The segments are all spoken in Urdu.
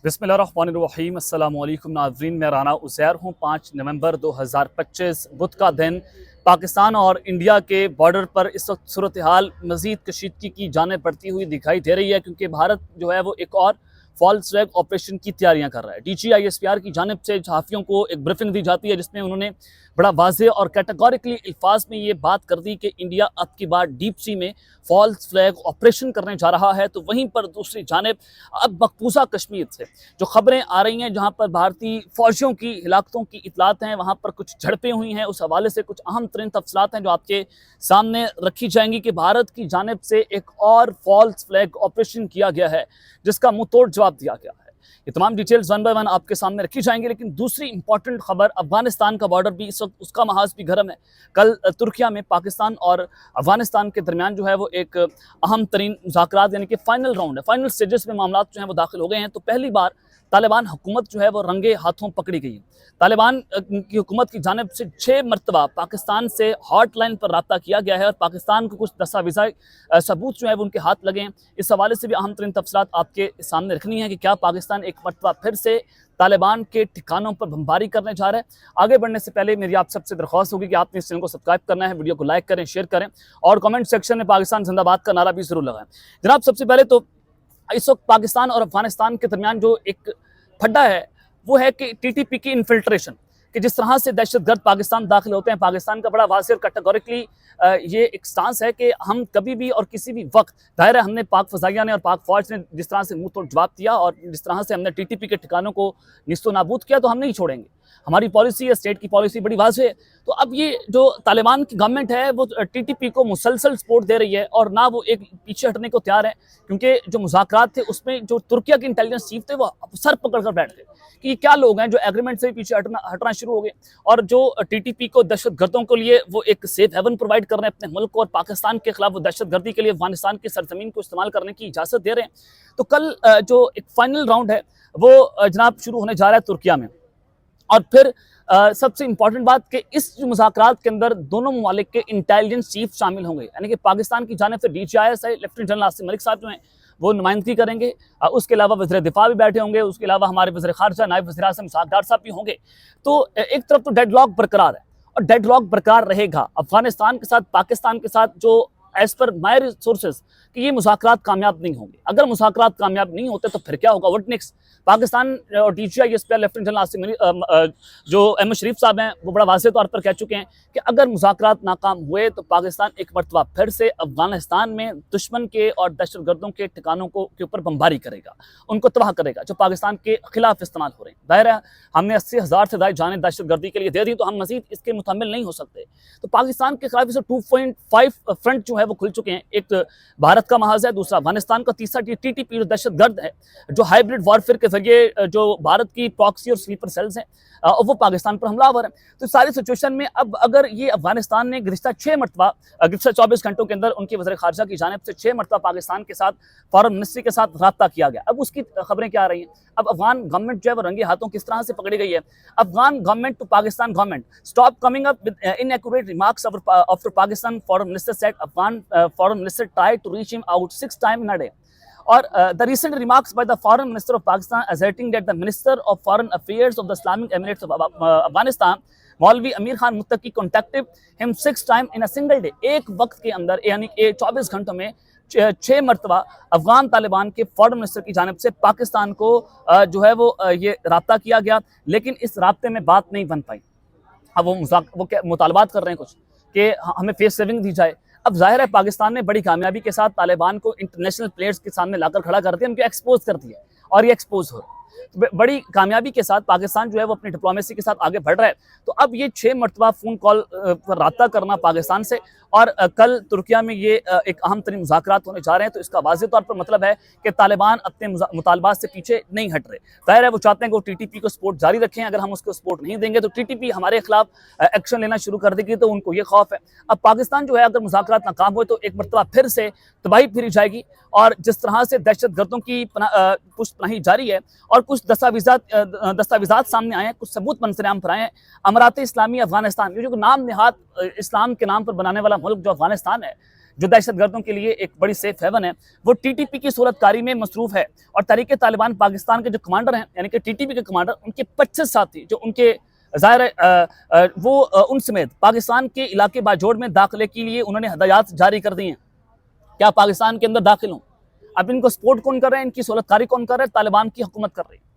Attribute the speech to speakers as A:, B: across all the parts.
A: بسم اللہ الرحمن الرحیم۔ السلام علیکم ناظرین، میں رانا عزیر ہوں۔ 5 نومبر 2025 بدھ کا دن پاکستان اور انڈیا کے بارڈر پر اس وقت صورتحال مزید کشیدگی کی جانب بڑھتی ہوئی دکھائی دے رہی ہے، کیونکہ بھارت جو ہے وہ ایک اور فالس فلیگ آپریشن کی تیاریاں کر رہا ہے۔ D G I S P R کی جانب سے صحافیوں کو ایک بریفنگ دی جاتی ہے، جس میں انہوں نے بڑا واضح اور کیٹیگوریکلی الفاظ میں یہ بات کر دی کہ انڈیا اب کی بار ڈیپ سی میں فالس فلیگ آپریشن کرنے جا رہا ہے۔ تو وہیں پر دوسری جانب اب مقبوضہ کشمیر سے جو خبریں آ رہی ہیں، جہاں پر بھارتی فوجیوں کی ہلاکتوں کی اطلاعات ہیں، وہاں پر کچھ جھڑپیں ہوئی ہیں، اس حوالے سے کچھ اہم ترین تفصیلات ہیں جو آپ کے سامنے رکھی جائیں گی کہ بھارت کی جانب سے ایک اور فالس فلیگ آپریشن کیا گیا ہے، جس کا منہ توڑ جواب دیا گیا ہے۔ یہ تمام ڈیٹیلز ون بائی ون آپ کے سامنے رکھی جائیں گی، لیکن دوسری امپورٹنٹ خبر، افغانستان کا بارڈر بھی اس وقت اس کا محاذ بھی گرم ہے۔ کل ترکیہ میں پاکستان اور افغانستان کے درمیان جو ہے وہ ایک اہم ترین مذاکرات یعنی کہ فائنل راؤنڈ ہے، فائنل سٹیجز میں معاملات جو ہیں وہ داخل ہو گئے ہیں۔ تو پہلی بار طالبان حکومت جو ہے وہ رنگے ہاتھوں پکڑی گئی ہے۔ طالبان کی حکومت کی جانب سے 6 مرتبہ پاکستان سے ہاٹ لائن پر رابطہ کیا گیا ہے، اور پاکستان کو کچھ دستاویزی ثبوت جو ہے وہ ان کے ہاتھ لگے ہیں۔ اس حوالے سے بھی اہم ترین تفصیلات آپ کے سامنے رکھنی ہے کہ کیا پاکستان ایک مرتبہ پھر سے طالبان کے ٹھکانوں پر بمباری کرنے جا رہا ہے۔ آگے بڑھنے سے پہلے میری آپ سب سے درخواست ہوگی کہ آپ نے اس چینل کو سبسکرائب کرنا ہے، ویڈیو کو لائک کریں، شیئر کریں، اور کمنٹ سیکشن میں پاکستان زندہ باد کا نعرہ بھی ضرور لگائیں۔ جناب، سب سے پہلے تو اس وقت پاکستان اور افغانستان کے درمیان جو ایک پھڈا ہے وہ ہے کہ ٹی ٹی پی کی انفلٹریشن، کہ جس طرح سے دہشت گرد پاکستان داخل ہوتے ہیں۔ پاکستان کا بڑا واضح اور کیٹیگوریکلی یہ ایک سٹانس ہے کہ ہم کبھی بھی اور کسی بھی وقت، ظاہر ہے ہم نے پاک فضائیہ نے اور پاک فوج نے جس طرح سے منہ توڑ جواب دیا اور جس طرح سے ہم نے ٹی ٹی پی کے ٹھکانوں کو نیست و نابود کیا، تو ہم نہیں چھوڑیں گے۔ ہماری پالیسی ہے، اسٹیٹ کی پالیسی بڑی واضح ہے۔ تو اب یہ جو طالبان کی گورنمنٹ ہے وہ ٹی ٹی پی کو مسلسل سپورٹ دے رہی ہے، اور نہ وہ ایک پیچھے ہٹنے کو تیار ہے، کیونکہ جو مذاکرات تھے اس میں جو ترکیہ کے انٹیلیجنس چیف تھے وہ سر پکڑ کر بیٹھ گئے کہ یہ کیا لوگ ہیں جو ایگریمنٹ سے پیچھے ہٹنا شروع ہو گئے، اور جو ٹی ٹی پی کو دہشت گردوں کے لیے وہ ایک سیف ہیون پرووائڈ کر رہے ہیں اپنے ملک کو، اور پاکستان کے خلاف وہ دہشت گردی کے لیے افغانستان کی سرزمین کو استعمال کرنے کی اجازت دے رہے ہیں۔ تو کل جو ایک فائنل راؤنڈ ہے وہ جناب شروع ہونے جا رہا ہے ترکیہ میں، اور پھر سب سے امپورٹنٹ بات کہ اس مذاکرات کے اندر دونوں ممالک کے انٹیلیجنس چیف شامل ہوں گے، یعنی کہ پاکستان کی جانب سے D G I S I lieutenant general Asim Malik صاحب جو ہیں وہ نمائندگی کریں گے، اس کے علاوہ وزیر دفاع بھی بیٹھے ہوں گے، اس کے علاوہ ہمارے وزیر خارجہ نائب وزیر اعظم اسحاق ڈار صاحب بھی ہوں گے۔ تو ایک طرف تو ڈیڈ لاک برقرار ہے، اور ڈیڈ لاک برقرار رہے گا افغانستان کے ساتھ، پاکستان کے ساتھ، جو ایز پر مائی ریسورسز کہ یہ مذاکرات کامیاب نہیں ہوں گے۔ اگر مذاکرات کامیاب نہیں ہوتے تو پھر کیا ہوگا؟ What next? پاکستان اور D G I S P R lieutenant general Asim جو احمد شریف صاحب ہیں وہ بڑا واضح طور پر کہہ چکے ہیں کہ اگر مذاکرات ناکام ہوئے تو پاکستان ایک مرتبہ پھر سے افغانستان میں دشمن کے اور دہشت گردوں کے ٹھکانوں کے اوپر بمباری کرے گا، ان کو تباہ کرے گا جو پاکستان کے خلاف استعمال ہو رہے ہیں۔ ظاہر ہے ہم نے 80,000 سے زائد جانیں دہشت گردی کے لیے دے دی، تو ہم مزید اس کے متحمل نہیں ہو سکتے۔ تو پاکستان کے خلاف اسے 2.5 فرنٹ جو ہے وہ کھل چکے ہیں، ایک بھارت کا محاذ ہے، دوسرا افغانستان کا، تیسرا ٹی ٹی پی جو دہشت گرد ہے، جو ہائیبرڈ وارفیئر کے ذریعے جو بھارت کی پراکسی اور سلیپر سیلز ہیں وہ پاکستان پر حملہ آور ہیں۔ تو ساری سچویشن میں اب اگر یہ افغانستان نے گزشتہ 6 مرتبہ گزشتہ 24 گھنٹوں کے اندر ان کی وزیر خارجہ کی جانب سے 6 مرتبہ پاکستان کے ساتھ فارن منسٹری کے ساتھ رابطہ کیا گیا، اب اس کی خبریں کیا آ رہی ہیں؟ اب افغان گورنمنٹ جو ہے وہ رنگے ہاتھوں کس طرح سے پکڑی گئی ہے۔ Afghan government to Pakistan government stop coming up with inaccurate remarks after Pakistan foreign minister said Afghan foreign minister tried to reach him out 6 times in a day. Or the recent remarks by the foreign minister of Pakistan asserting that the minister of foreign affairs of the Islamic Emirates of Afghanistan مولوی امیر خان متقی contacted him 6 times in a single day. ایک وقت کے اندر یعنی 24 گھنٹوں میں 6 مرتبہ افغان طالبان کے فارن منسٹر کی جانب سے پاکستان کو جو ہے وہ یہ رابطہ کیا گیا، لیکن اس رابطے میں بات نہیں بن پائی۔ اب وہ مطالبات کر رہے ہیں کچھ کہ ہمیں فیس سیونگ دی جائے۔ اب ظاہر ہے پاکستان نے بڑی کامیابی کے ساتھ طالبان کو انٹرنیشنل پلیئرز کے سامنے لا کر کھڑا کر دیا، ان کو ایکسپوز کر دیا، اور یہ ایکسپوز ہو بڑی کامیابی کے ساتھ پاکستان جو ہے وہ اپنی ڈپلومیسی کے ساتھ آگے بڑھ رہا ہے۔ تو اب یہ 6 مرتبہ فون کال پر رابطہ کرنا پاکستان سے، اور کل ترکیہ میں یہ ایک اہم ترین مذاکرات ہونے جا رہے ہیں، تو اس کا واضح طور پر مطلب ہے کہ طالبان اپنے مطالبات سے پیچھے نہیں ہٹ رہے۔ ظاہر ہے وہ چاہتے ہیں کہ وہ ٹی ٹی پی کو سپورٹ جاری رکھیں، اگر ہم اس کو سپورٹ نہیں دیں گے تو ٹی ٹی پی ہمارے خلاف ایکشن لینا شروع کر دے گی، تو ان کو یہ خوف ہے۔ اب پاکستان جو ہے اگر مذاکرات ناکام ہوئے تو ایک مرتبہ پھر سے تباہی پھیری جائے گی، اور جس طرح سے دہشت گردوں کی پشت پناہی جاری ہے، اور کچھ دستاویزات سامنے آئے ہیں، کچھ ثبوت منظر عام پر آئے ہیں۔ امارات اسلامی افغانستان، جو نام نہاد اسلام کے نام پر بنانے والا ملک جو افغانستان ہے، جو دہشت گردوں کے لیے ایک بڑی سیف ہیون ہے، وہ ٹی ٹی پی کی صورت کاری میں مصروف ہے، اور تحریک طالبان پاکستان کے جو کمانڈر ہیں، یعنی کہ ٹی ٹی پی کے کمانڈر، ان کے 25 ساتھی جو ان کے ظاہر ہے وہ ان سمیت پاکستان کے علاقے باجوڑ میں داخلے کے لیے انہوں نے ہدایات جاری کر دی ہیں کیا پاکستان کے اندر داخل ہوں۔ اب ان کو سپورٹ کون کر رہے ہیں، ان کی صورت کاری کون کر رہے ہیں؟ طالبان کی حکومت کر رہی ہے۔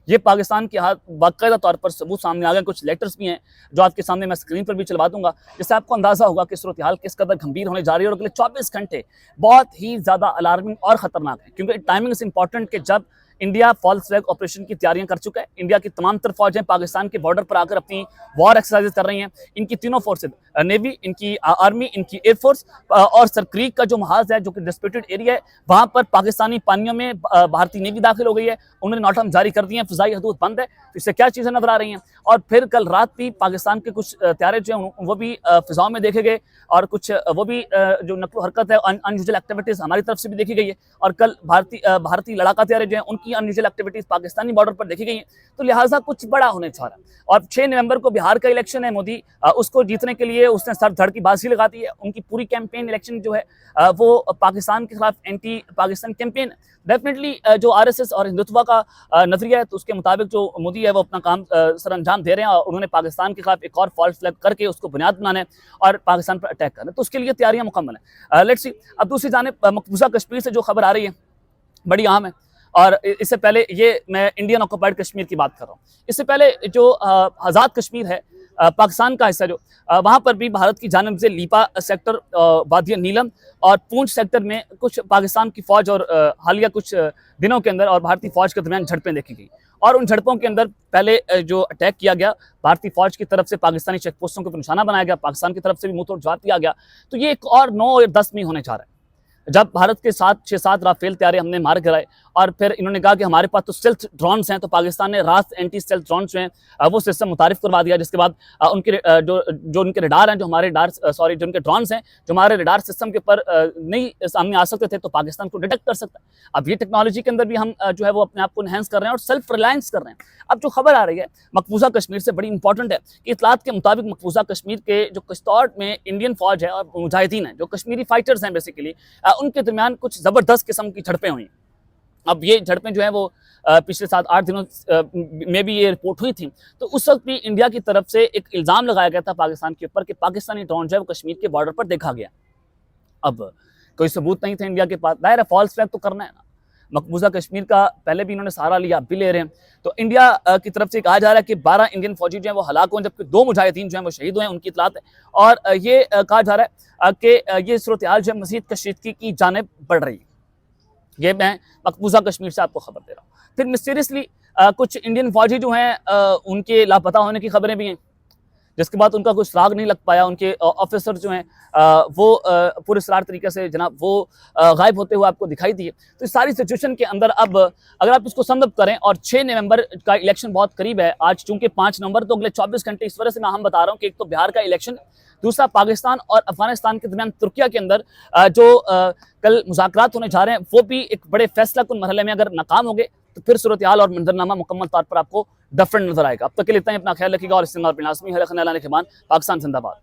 A: یہ پاکستان کے ہاتھ باقاعدہ طور پر ثبوت سامنے آ گئے، کچھ لیٹرز بھی ہیں جو آپ کے سامنے میں اسکرین پر بھی چلوا دوں گا، جس سے آپ کو اندازہ ہوگا کہ صورتحال کس قدر گھمبیر ہونے جا رہی ہے، اور اگلے 24 گھنٹے بہت ہی زیادہ الارمنگ اور خطرناک ہیں، کیونکہ ٹائمنگ از امپورٹنٹ کہ جب انڈیا فالس فلیگ آپریشن کی تیاریاں کر چکا ہے، انڈیا کی تمام تر فوجیں پاکستان کے بارڈر پر آ کر اپنی وار ایکسرسائز کر رہی ہیں، ان کی تینوں فورسز، نیوی، ان کی آرمی، ان کی ایئر فورس، اور سر کریک کا جو محاذ ہے جو کہ ڈسپیوٹڈ ایریا ہے، وہاں پر پاکستانی پانیوں میں بھارتی نیوی داخل ہو گئی ہے، انہوں نے نوٹم جاری کر دیے ہیں، فضائی حدود بند ہے، تو اس سے کیا چیزیں نظر آ رہی ہیں۔ اور پھر کل رات بھی پاکستان کے کچھ طیارے جو ہیں وہ بھی فضاؤں میں دیکھے گئے، اور کچھ وہ بھی جو نقل و حرکت ہے، انیوزل ایکٹیویٹیز ہماری طرف سے بھی دیکھی گئی ہے، اور کل بھارتی لڑاکا طیارے جو ہیں ان کی انیوزل ایکٹیویٹیز پاکستانی بارڈر پر دیکھی گئی ہیں، تو لہٰذا کچھ بڑا ہونے جا رہا ہے۔ اور 6 نومبر کو بہار کا الیکشن ہے، مودی اس کو جیتنے کے لیے اس نے سر دھڑ کی بازی لگا دی ہے، ان کی پوری کیمپین الیکشن جو ہے وہ پاکستان کے خلاف اینٹی پاکستان کیمپین ڈیفینیٹلی جو آر ایس ایس اور ہندوتوا کا نظریہ ہے، تو اس کے مطابق جو مودی ہے وہ اپنا کام سر انجام دے رہے ہیں، اور انہوں نے پاکستان کے خلاف ایک اور فالس فلیگ کر کے اس کو بنیاد بنانا ہے اور پاکستان پر اٹیک کرنا ہے، تو اس کے لیے تیاریاں مکمل ہیں۔ لیٹس سی، اب دوسری جانب مقبوضہ کشمیر سے جو خبر آ رہی ہے بڑی اہم ہے، اور اس سے پہلے یہ میں انڈین آکوپائڈ کشمیر کی بات کر رہا ہوں، اس سے پہلے جو آزاد کشمیر ہے پاکستان کا حصہ جو وہاں پر بھی بھارت کی جانب سے لیپا سیکٹر، وادی نیلم اور پونچھ سیکٹر میں کچھ پاکستان کی فوج اور حالیہ کچھ دنوں کے اندر اور بھارتی فوج کے درمیان جھڑپیں دیکھی گئی، اور ان جھڑپوں کے اندر پہلے جو اٹیک کیا گیا بھارتی فوج کی طرف سے پاکستانی چیک پوسٹوں کو نشانہ بنایا گیا، پاکستان کی طرف سے بھی منہ توڑ جواب دیا گیا، تو یہ ایک اور 9 اور 10 میں ہونے جا رہا ہے، جب بھارت کے 6-7 رافیل طیارے ہم نے مار گرائے، اور پھر انہوں نے کہا کہ ہمارے پاس تو اسٹیلتھ ڈرونز ہیں، تو پاکستان نے راست اینٹی اسٹیلتھ ڈرونز جو ہیں وہ سسٹم متعارف کروا دیا، جس کے بعد ان کے جو ان کے ریڈار ہیں، جو ہمارے جو ان کے ڈرونز ہیں جو ہمارے ریڈار سسٹم کے اوپر نہیں سامنے آ سکتے تھے، تو پاکستان کو ڈیٹیکٹ کر سکتا ہے۔ اب یہ ٹیکنالوجی کے اندر بھی ہم جو ہے وہ اپنے آپ کو انہینس کر رہے ہیں اور سیلف ریلائنس کر رہے ہیں۔ اب جو خبر آ رہی ہے مقبوضہ کشمیر سے بڑی امپورٹنٹ ہے کہ اطلاعات کے مطابق مقبوضہ کشمیر کے جو کشتواڑ میں انڈین فوج ہے اور مجاہدین ہیں جو کشمیری فائٹرز ہیں بیسیکلی، ان کے درمیان کچھ زبردست قسم کی جھڑپیں ہوئیں۔ اب یہ جھڑپیں جو ہیں وہ پچھلے 7-8 دنوں میں بھی یہ رپورٹ ہوئی تھیں، تو اس وقت بھی انڈیا کی طرف سے ایک الزام لگایا گیا تھا پاکستان کے اوپر کہ پاکستانی ڈرون جو ہے وہ کشمیر کے بارڈر پر دیکھا گیا۔ اب کوئی ثبوت نہیں تھا انڈیا کے پاس، ظاہر ہے فالس فلیگ تو کرنا ہے نا، مقبوضہ کشمیر کا پہلے بھی انہوں نے سہارا لیا، اب بھی لے رہے ہیں، تو انڈیا کی طرف سے کہا جا رہا ہے کہ 12 انڈین فوجی جو ہیں وہ ہلاک ہوئے، جبکہ 2 مجاہدین جو ہیں وہ شہید ہوئے ہیں، ان کی اطلاعات ہے، اور یہ کہا جا رہا ہے کہ یہ صورتحال جو ہے مزید کشیدگی کی جانب بڑھ رہی ہے۔ یہ میں مقبوضہ کشمیر سے آپ کو خبر دے رہا ہوں۔ پھر مسٹیریسلی کچھ انڈین فوجی جو ہیں ان کے لاپتہ ہونے کی خبریں بھی ہیں، جس کے بعد ان کا کوئی سراغ نہیں لگ پایا، ان کے آفیسر جو ہیں وہ پورے سرار طریقے سے جناب وہ غائب ہوتے ہوئے آپ کو دکھائی دیے۔ تو اس ساری سچویشن کے اندر اب اگر آپ اس کو سم اپ کریں، اور 6 نومبر کا الیکشن بہت قریب ہے، آج چونکہ 5 نومبر، تو اگلے 24 گھنٹے اس وجہ سے میں ہم بتا رہا ہوں کہ ایک تو بہار کا الیکشن، دوسرا پاکستان اور افغانستان کے درمیان ترکیہ کے اندر جو کل مذاکرات ہونے جا رہے ہیں، وہ بھی ایک بڑے فیصلہ کن مرحلے میں اگر ناکام ہو گئے تو پھر صورتحال اور منظرنامہ مکمل طور پر آپ کو ڈفرنٹ نظر آئے گا۔ اب تک کے لیے اتنا ہی، اپنا خیال رکھیے گا، اور استعمال پر لازمی ہے۔ پاکستان زندہ باد۔